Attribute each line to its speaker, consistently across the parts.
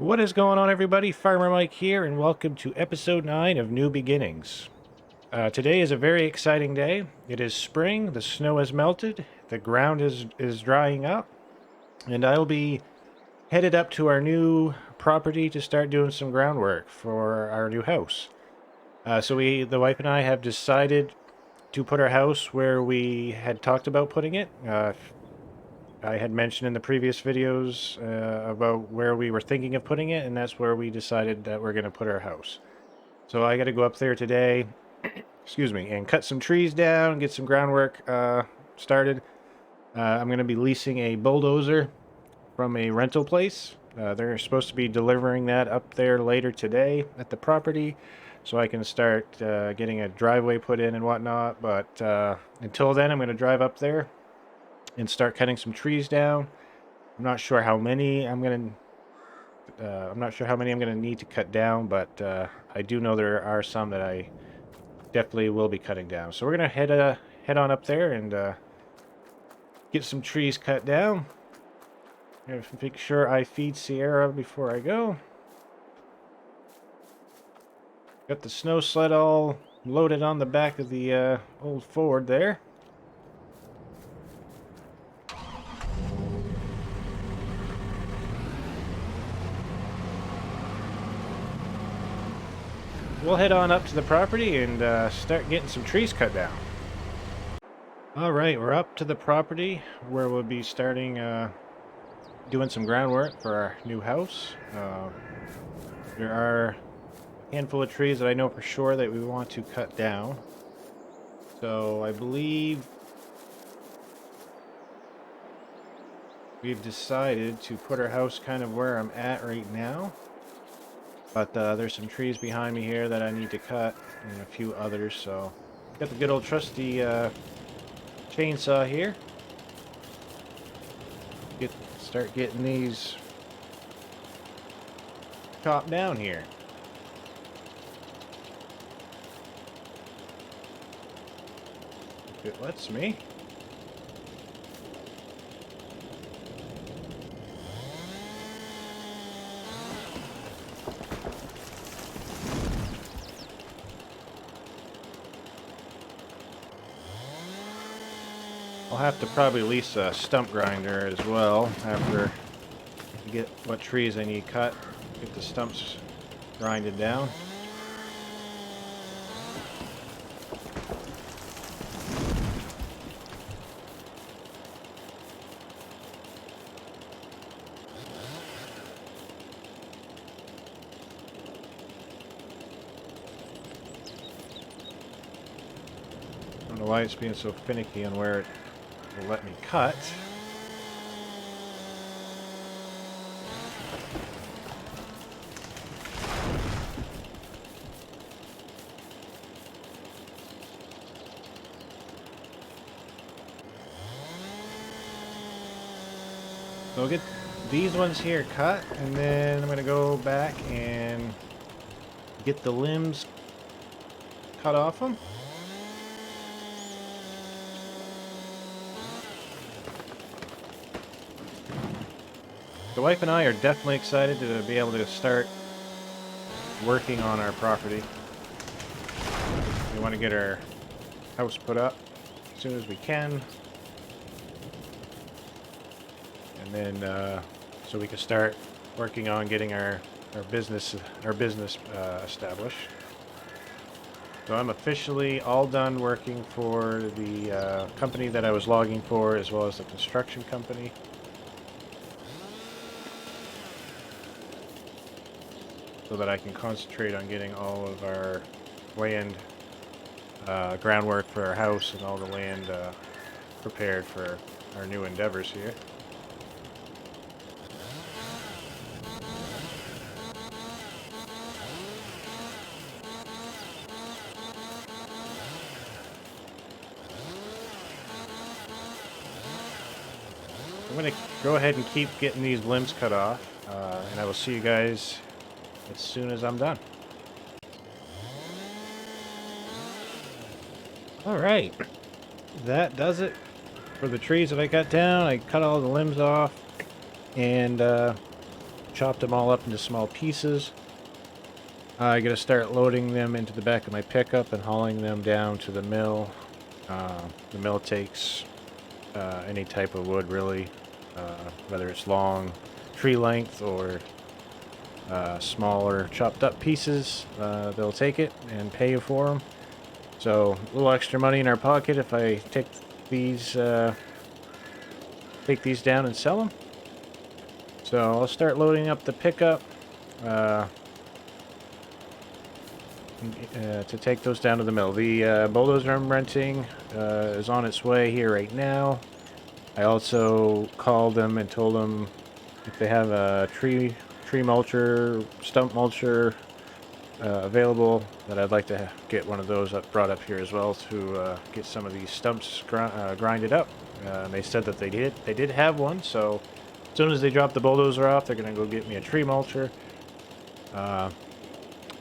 Speaker 1: What is going on, everybody? Farmer Mike here, and welcome to episode 9 of New Beginnings. Today is a very exciting day. It is spring, the snow has melted, the ground is drying up, and I will be headed up to our new property to start doing some groundwork for our new house. The wife and I have decided to put our house where we had talked about putting it. I had mentioned in the previous videos about where we were thinking of putting it, and that's where we decided that we're going to put our house. So I got to go up there today, excuse me, and cut some trees down, get some groundwork started. I'm going to be leasing a bulldozer from a rental place. They're supposed to be delivering that up there later today at the property, so I can start getting a driveway put in and whatnot. But until then, I'm going to drive up there and start cutting some trees down. I'm not sure how many I'm gonna need to cut down, but I do know there are some that I definitely will be cutting down. So we're gonna head on up there and get some trees cut down. I'm gonna make sure I feed Sierra before I go. Got the snow sled all loaded on the back of the old Ford there. We'll head on up to the property and start getting some trees cut down. Alright, we're up to the property where we'll be starting doing some groundwork for our new house. There are a handful of trees that I know for sure that we want to cut down. So I believe we've decided to put our house kind of where I'm at right now. But there's some trees behind me here that I need to cut, and a few others, so got the good old trusty chainsaw here. Start getting these chopped down here. If it lets me. I'll have to probably lease a stump grinder as well after I get what trees I need cut, get the stumps grinded down. I don't know why it's being so finicky on where it will let me cut. So we'll get these ones here cut, and then I'm going to go back and get the limbs cut off them. The wife and I are definitely excited to be able to start working on our property. We want to get our house put up as soon as we can, and then so we can start working on getting our business established. So I'm officially all done working for the company that I was logging for, as well as the construction company. So that I can concentrate on getting all of our land groundwork for our house and all the land prepared for our new endeavors here. I'm going to go ahead and keep getting these limbs cut off, and I will see you guys as soon as I'm done. Alright, that does it for the trees that I cut down. I cut all the limbs off and chopped them all up into small pieces. I gotta start loading them into the back of my pickup and hauling them down to the mill. The mill takes any type of wood, really, whether it's long tree length or smaller chopped up pieces. They'll take it and pay you for them. So a little extra money in our pocket if I take these down and sell them. So I'll start loading up the pickup to take those down to the mill. The bulldozer I'm renting is on its way here right now. I also called them and told them if they have a tree mulcher, stump mulcher available, that I'd like to get one of those brought up here as well to get some of these stumps grinded up. And they said that they did have one, so as soon as they drop the bulldozer off, they're going to go get me a tree mulcher.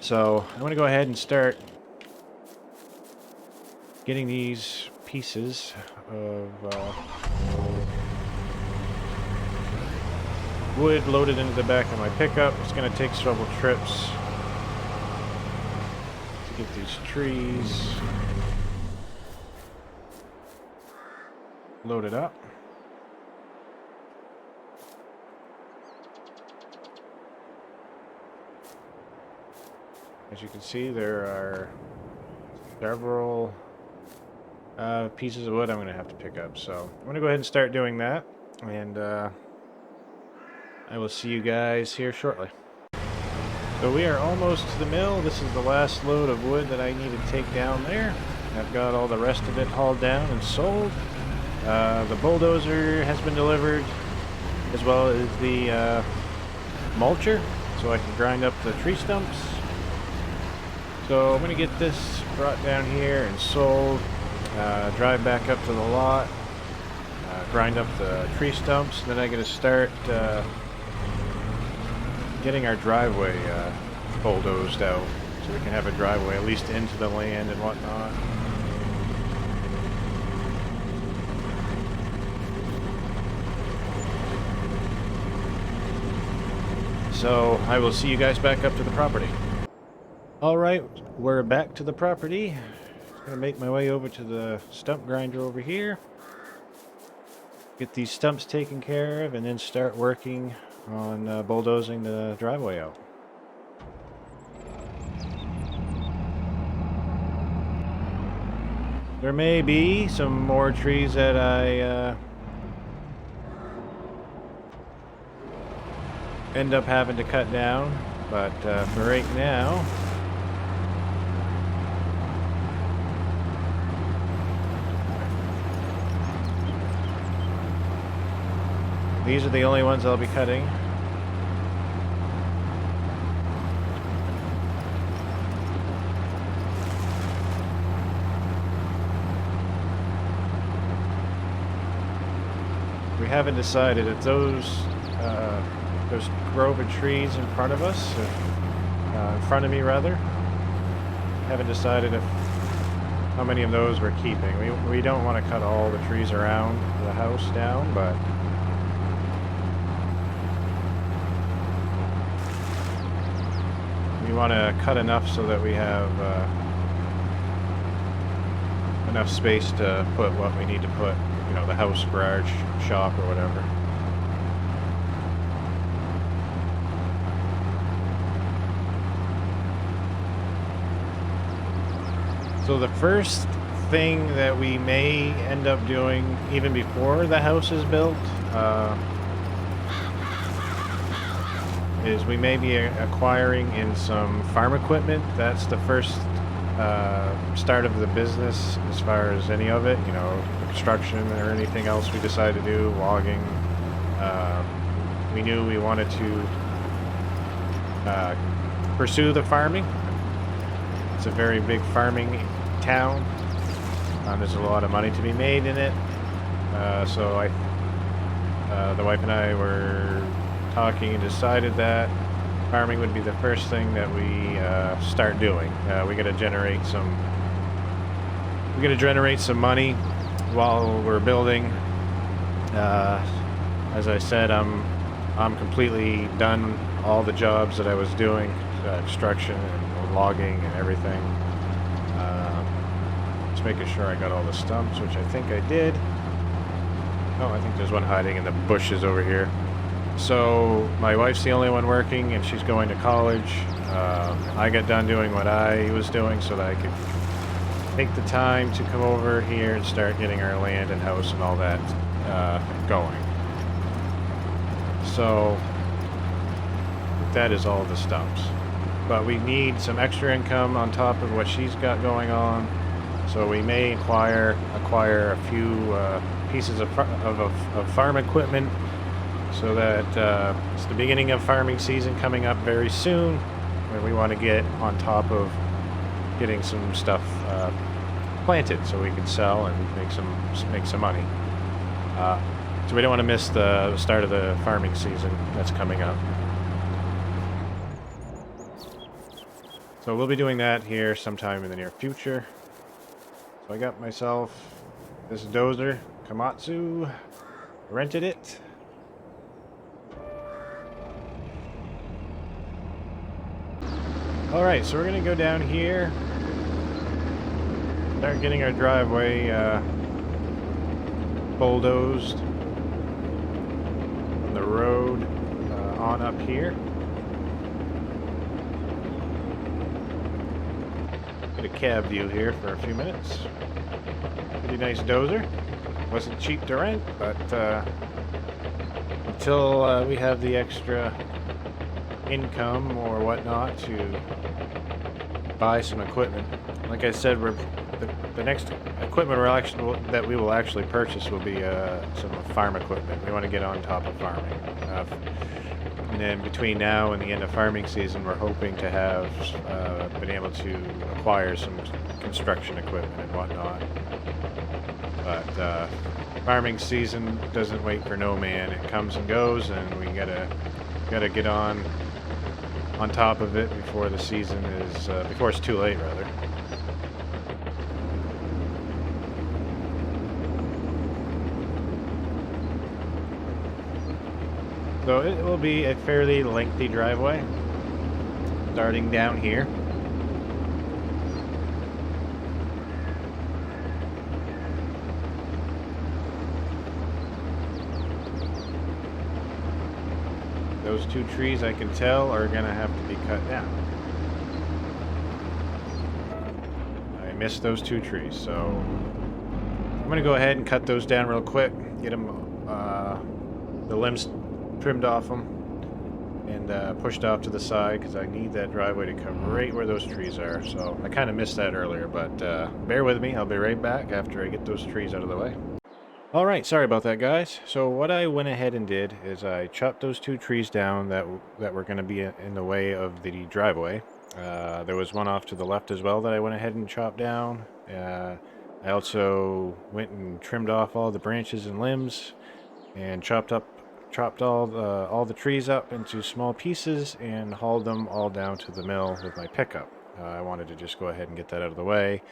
Speaker 1: So I'm going to go ahead and start getting these pieces of wood loaded into the back of my pickup. It's going to take several trips to get these trees loaded up. As you can see, there are several pieces of wood I'm going to have to pick up. So I'm going to go ahead and start doing that, and I will see you guys here shortly. So we are almost to the mill. This is the last load of wood that I need to take down there. I've got all the rest of it hauled down and sold. The bulldozer has been delivered, as well as the mulcher, so I can grind up the tree stumps. So I'm going to get this brought down here and sold, drive back up to the lot, grind up the tree stumps, then I'm going to start getting our driveway bulldozed out so we can have a driveway at least into the land and whatnot. So I will see you guys back up to the property. Alright, we're back to the property. I'm going to make my way over to the stump grinder over here. Get these stumps taken care of and then start working on bulldozing the driveway out. There may be some more trees that I end up having to cut down, but for right now, these are the only ones I'll be cutting. We haven't decided if those grove of trees in front of us, in front of me rather, haven't decided how many of those we're keeping. We don't want to cut all the trees around the house down, but we want to cut enough so that we have enough space to put what we need to put, you know, the house, garage, shop, or whatever. So the first thing that we may end up doing, even before the house is built, is we may be acquiring in some farm equipment. That's the first start of the business as far as any of it, you know, construction or anything else we decide to do, logging. We knew we wanted to pursue the farming. It's a very big farming town. There's a lot of money to be made in it. So the wife and I were talking and decided that farming would be the first thing that we start doing. We got to generate some money while we're building. As I said, I'm completely done all the jobs that I was doing, construction and logging and everything. Just making sure I got all the stumps, which I think I did. Oh, I think there's one hiding in the bushes over here. So my wife's the only one working, and she's going to college. I got done doing what I was doing so that I could take the time to come over here and start getting our land and house and all that going. So that is all the stumps. But we need some extra income on top of what she's got going on. So we may acquire a few pieces of farm equipment, so that it's the beginning of farming season coming up very soon, and we want to get on top of getting some stuff planted so we can sell and make some money. So we don't want to miss the start of the farming season that's coming up. So we'll be doing that here sometime in the near future. So I got myself this dozer, Komatsu, rented it. Alright, so we're going to go down here, start getting our driveway bulldozed from the road on up here. Get a cab view here for a few minutes. Pretty nice dozer. Wasn't cheap to rent, but until we have the extra income or whatnot to buy some equipment. Like I said, the next equipment that we will actually purchase will be some farm equipment. We want to get on top of farming. And then between now and the end of farming season, we're hoping to have been able to acquire some construction equipment and whatnot. But farming season doesn't wait for no man. It comes and goes, and we gotta get on top of it before the season is before it's too late, rather. So it will be a fairly lengthy driveway, starting down here. Those two trees, I can tell, are going to have to be cut down. I missed those two trees, so I'm going to go ahead and cut those down real quick, get them, the limbs trimmed off them, and pushed off to the side, because I need that driveway to come right where those trees are. So I kind of missed that earlier, but bear with me. I'll be right back after I get those trees out of the way. Alright, sorry about that, guys. So what I went ahead and did is I chopped those two trees down that were going to be in the way of the driveway. There was one off to the left as well that I went ahead and chopped down. I also went and trimmed off all the branches and limbs and chopped all the trees up into small pieces and hauled them all down to the mill with my pickup. I wanted to just go ahead and get that out of the way.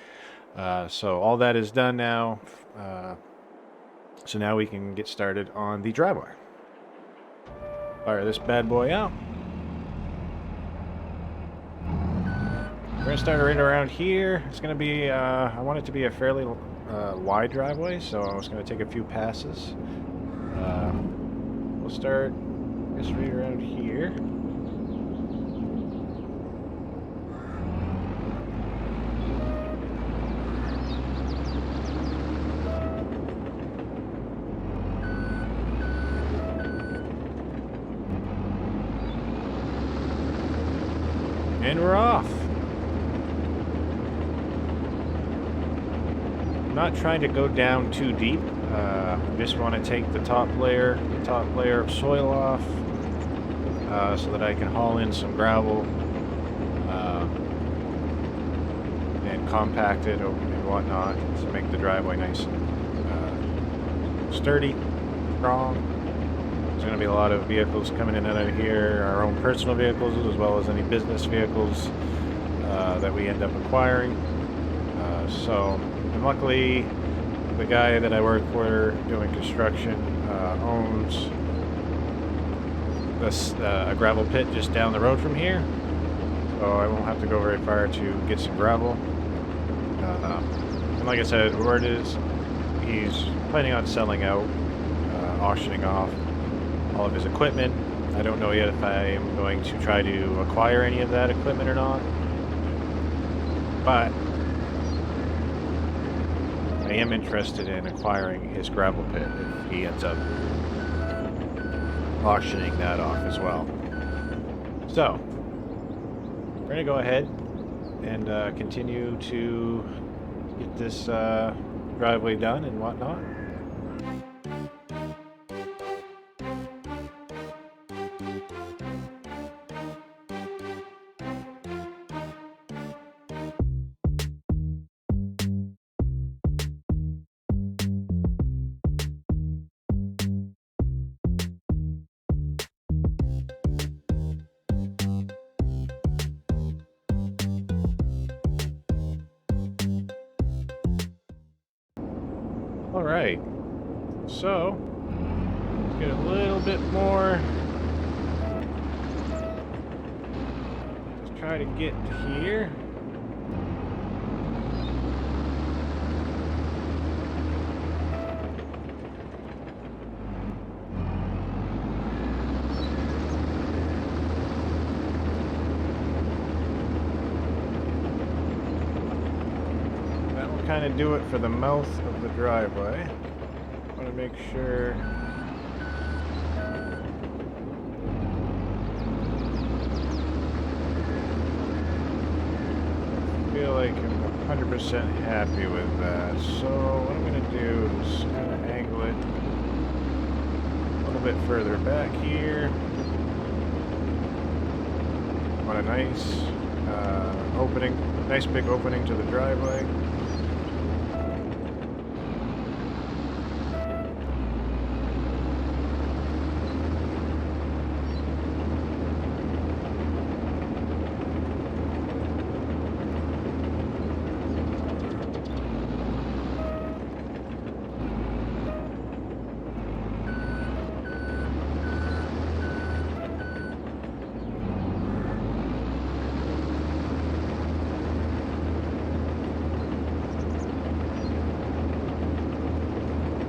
Speaker 1: So all that is done now. So now we can get started on the driveway. Fire this bad boy out. We're going to start right around here. It's going to be, I want it to be a fairly wide driveway, so I was going to take a few passes. We'll start just right around here. And we're off. I'm not trying to go down too deep. I just want to take the top layer of soil off, so that I can haul in some gravel and compact it and whatnot to make the driveway nice and sturdy, strong. There's going to be a lot of vehicles coming in and out of here, our own personal vehicles as well as any business vehicles that we end up acquiring. And luckily, the guy that I work for doing construction owns a gravel pit just down the road from here, so I won't have to go very far to get some gravel. And like I said, the word is he's planning on selling out, auctioning off all of his equipment. I don't know yet if I'm going to try to acquire any of that equipment or not, but I am interested in acquiring his gravel pit if he ends up auctioning that off as well. So, we're going to go ahead and continue to get this driveway done and whatnot. Alright, so let's get a little bit more. Let's try to get to here. Kind of do it for the mouth of the driveway. I want to make sure I feel like I'm 100% happy with that. So what I'm going to do is kind of angle it a little bit further back here. Want a nice opening, nice big opening to the driveway.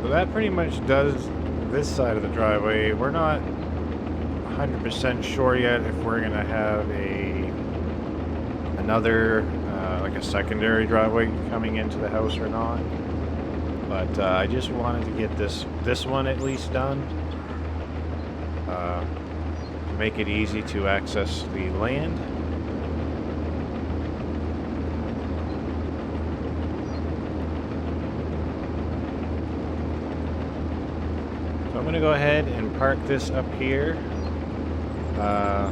Speaker 1: So that pretty much does this side of the driveway. We're not 100% sure yet if we're gonna have another like a secondary driveway coming into the house or not. But I just wanted to get this one at least done to make it easy to access the land. I'm going to go ahead and park this up here. My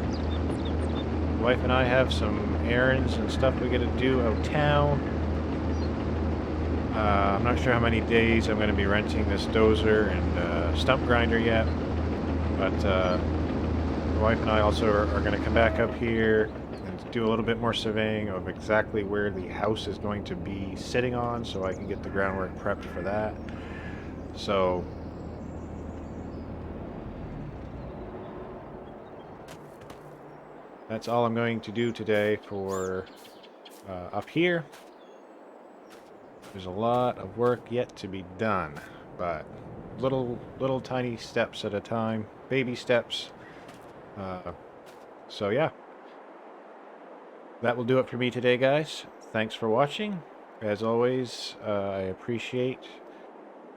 Speaker 1: wife and I have some errands and stuff we got to do out of town. I'm not sure how many days I'm going to be renting this dozer and stump grinder yet, but my wife and I also are going to come back up here and do a little bit more surveying of exactly where the house is going to be sitting on, so I can get the groundwork prepped for that. So that's all I'm going to do today for up here. There's a lot of work yet to be done, but little tiny steps at a time, baby steps. So yeah, that will do it for me today, guys. Thanks for watching. As always, I appreciate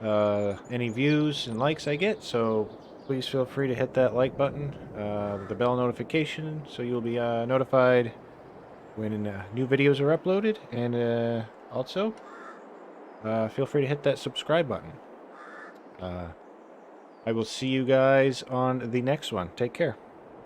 Speaker 1: any views and likes I get, so please feel free to hit that like button, the bell notification, so you'll be notified when new videos are uploaded, and also feel free to hit that subscribe button. I will see you guys on the next one. Take care.